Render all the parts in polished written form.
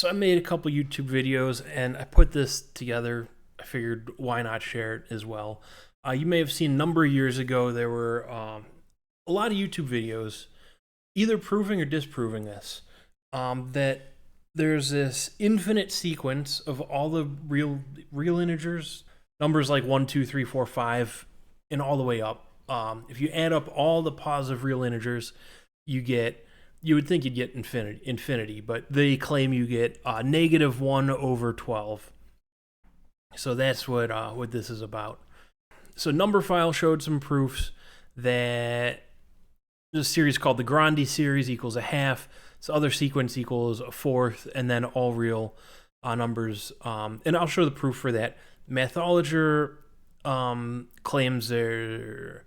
So I made a couple YouTube videos and I put this together. I figured why not share it as well. You may have seen a number of years ago there were a lot of YouTube videos either proving or disproving this, that there's this infinite sequence of all the real integers, numbers like 1, 2, 3, 4, 5, and all the way up. If you add up all the positive real integers, you would think you'd get infinity, but they claim you get -1 over 12. So that's what this is about. So Numberphile showed some proofs that this series called the Grandi series equals a half. This other sequence equals a fourth, and then all real numbers. And I'll show the proof for that. Mathologer claims they're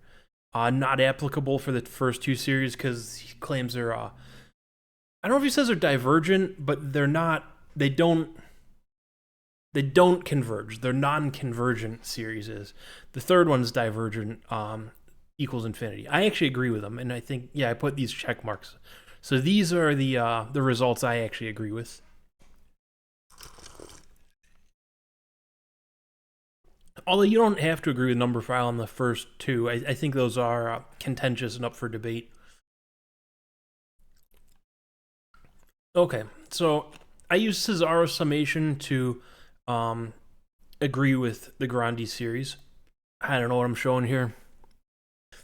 not applicable for the first two series because he claims they're I don't know if he says they're divergent, but they're not. They don't converge. They're non-convergent series. The third one's divergent, equals infinity. I actually agree with them, and I think I put these check marks. So these are the results I actually agree with. Although you don't have to agree with Numberphile on the first two, I think those are contentious and up for debate. Okay, so I use Cesaro summation to agree with the Grandi series. I don't know what I'm showing here.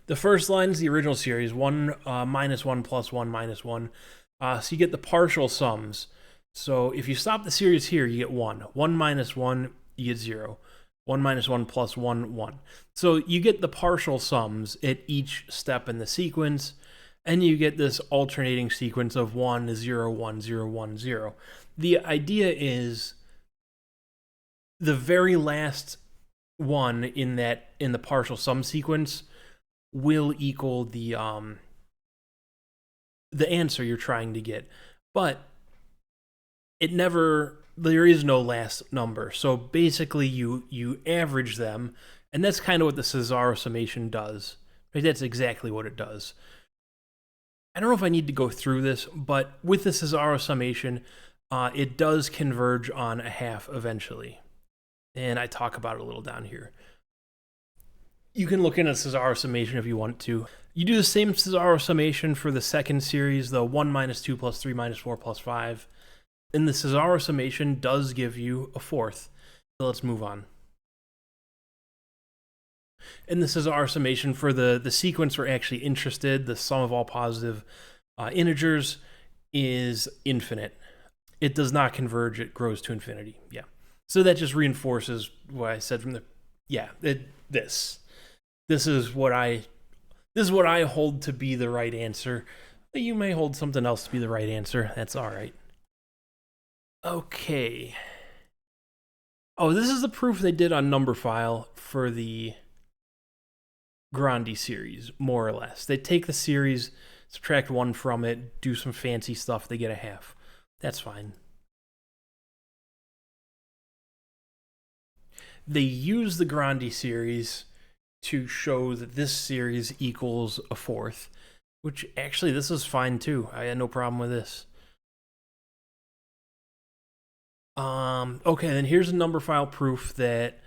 The first line is the original series, 1 minus 1 plus 1 minus 1. So you get the partial sums. So if you stop the series here, you get 1. 1 minus 1, you get 0. 1 minus 1 plus 1, 1. So you get the partial sums at each step in the sequence, and you get this alternating sequence of 1, 0, 1, 0, 1, 0. The idea is the very last one in the partial sum sequence will equal the answer you're trying to get. But there is no last number. So basically you average them, and that's kind of what the Cesaro summation does. That's exactly what it does. I don't know if I need to go through this, but with the Cesaro summation, it does converge on a half eventually. And I talk about it a little down here. You can look into Cesaro summation if you want to. You do the same Cesaro summation for the second series, the 1 minus 2 plus 3 minus 4 plus 5. And the Cesaro summation does give you a fourth. So let's move on. In the Cesaro summation for the sequence we're actually interested, the sum of all positive integers is infinite. It does not converge, it grows to infinity. Yeah. So that just reinforces what I said from this is what I hold to be the right answer. You may hold something else to be the right answer. That's all right. Okay. Oh, this is the proof they did on Numberphile for the Grandi series, more or less. They take the series, subtract 1 from it, do some fancy stuff, they get a half. That's fine. They use the Grandi series to show that this series equals a fourth, which actually this is fine too. I had no problem with this. Okay, then here's a Numberphile proof that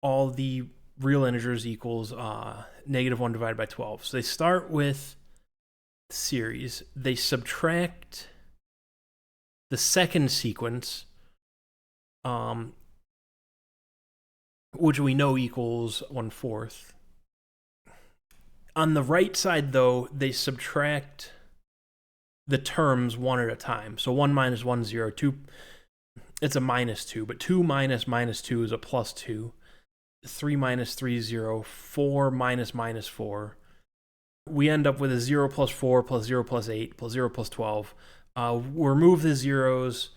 all the real integers equals -1 divided by 12. So they start with the series, they subtract the second sequence, which we know equals 1/4. On the right side, though, they subtract the terms one at a time. So 1 minus 1, 0, 2, it's a -2, but 2 minus -2 is a +2. 3 minus 3, 0, 4 minus -4. We end up with a 0 plus 4 plus 0 plus 8 plus 0 plus 12. We'll remove the zeros,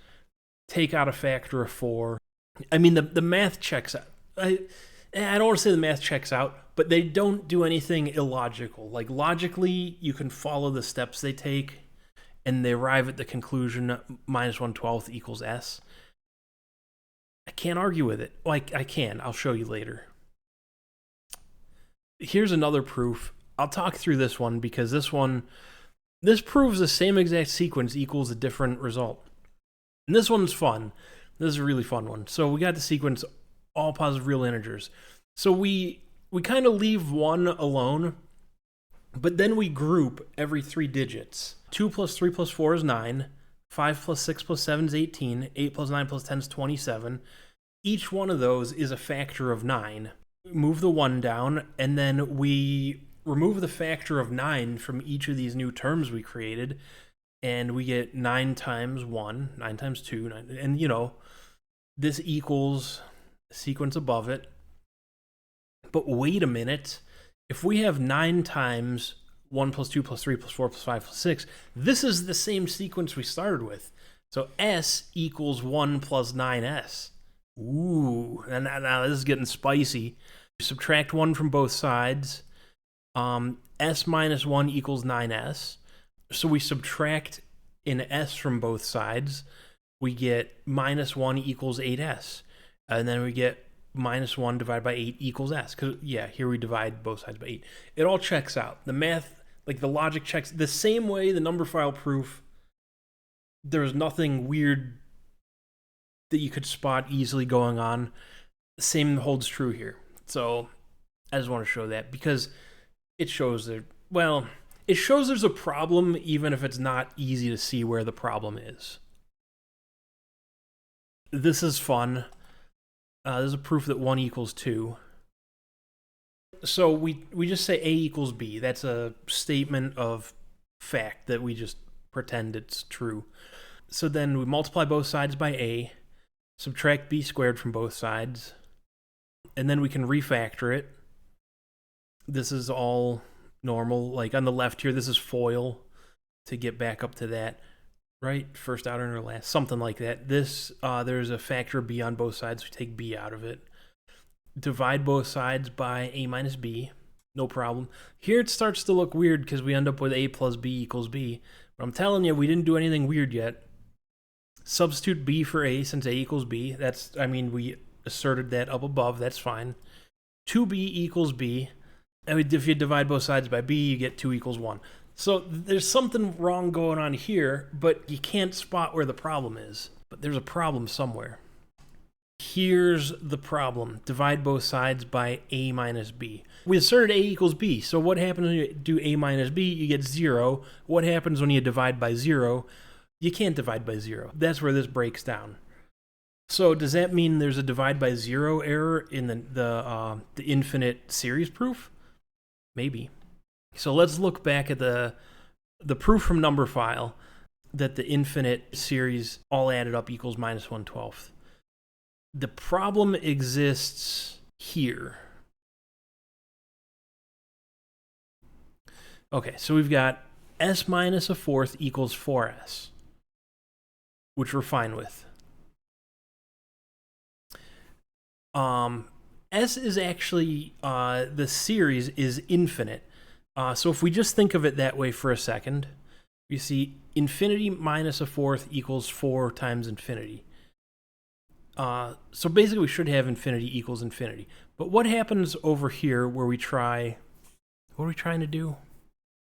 take out a factor of 4. I mean, the math checks out. I don't want to say the math checks out, but they don't do anything illogical. Like, logically, you can follow the steps they take, and they arrive at the conclusion -1/12 equals S. I can't argue with it. Like, I can. I'll show you later. Here's another proof. I'll talk through this one because this proves the same exact sequence equals a different result. And this one's fun. This is a really fun one. So we got the sequence all positive real integers. So we kind of leave one alone, but then we group every 3 digits. 2 plus 3 plus 4 is 9. 5 plus 6 plus 7 is 18. 8 plus 9 plus 10 is 27. Each one of those is a factor of 9. Move the 1 down, and then we remove the factor of 9 from each of these new terms we created, and we get 9 times 1, 9 times 2, 9, and you know, this equals the sequence above it. But wait a minute, if we have 9 times 1 plus 2 plus 3 plus 4 plus 5 plus 6, this is the same sequence we started with. So S equals 1 plus 9S. Ooh, and now this is getting spicy. Subtract 1 from both sides. S minus 1 equals 9S. So we subtract an S from both sides. We get minus 1 equals 8S. And then we get minus 1 divided by 8 equals S. Because, yeah, here we divide both sides by 8. It all checks out. The math, like the logic checks the same way the number file proof. There's nothing weird that you could spot easily going on. The same holds true here. So I just want to show that because it shows that, well, it shows there's a problem even if it's not easy to see where the problem is. This is fun. This is a proof that 1 equals 2. So we just say A equals B. That's a statement of fact that we just pretend it's true. So then we multiply both sides by A, subtract B squared from both sides, and then we can refactor it. This is all normal. Like on the left here, this is FOIL to get back up to that. Right? First outer or last, something like that. This, there's a factor of B on both sides. We take B out of it. Divide both sides by A minus B. No problem. Here it starts to look weird because we end up with A plus B equals B. But I'm telling you, we didn't do anything weird yet. Substitute B for A since A equals B. That's, I mean, we asserted that up above. That's fine. 2B equals B. And if you divide both sides by B, you get 2 equals 1. So there's something wrong going on here, but you can't spot where the problem is. But there's a problem somewhere. Here's the problem. Divide both sides by A minus B. We asserted A equals B. So what happens when you do A minus B? You get 0. What happens when you divide by 0? You can't divide by 0. That's where this breaks down. So does that mean there's a divide by 0 error in the infinite series proof? Maybe. So let's look back at the proof from number file that the infinite series all added up equals minus 1/12. The problem exists here. Okay, so we've got S minus a fourth equals 4S, which we're fine with. S is actually, the series is infinite. So if we just think of it that way for a second, you see infinity minus a fourth equals 4 times infinity. So basically we should have infinity equals infinity. But what happens over here where we try, what are we trying to do?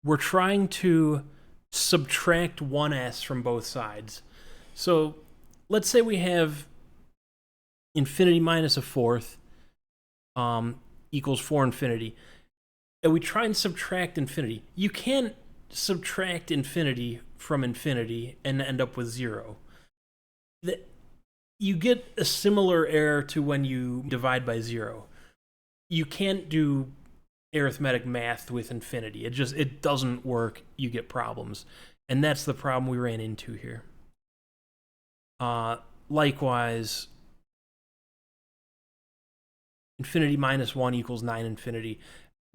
We're trying to subtract 1s from both sides. So let's say we have infinity minus a fourth equals 4 infinity. And we try and subtract infinity. You can't subtract infinity from infinity and end up with 0. You get a similar error to when you divide by 0. You can't do arithmetic math with infinity. It doesn't work. You get problems. And that's the problem we ran into here. Likewise, infinity minus 1 equals 9 infinity.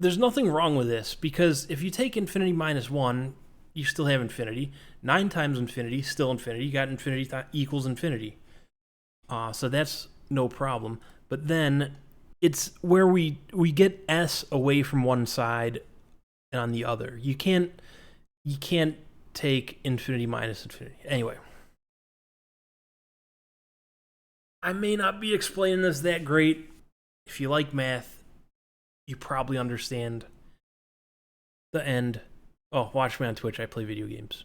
There's nothing wrong with this, because if you take infinity minus 1, you still have infinity. 9 times infinity, still infinity. You got infinity equals infinity. So that's no problem. But then it's where we get S away from one side and on the other. You can't take infinity minus infinity. Anyway. I may not be explaining this that great. If you like math, you probably understand the end. Oh, watch me on Twitch. I play video games.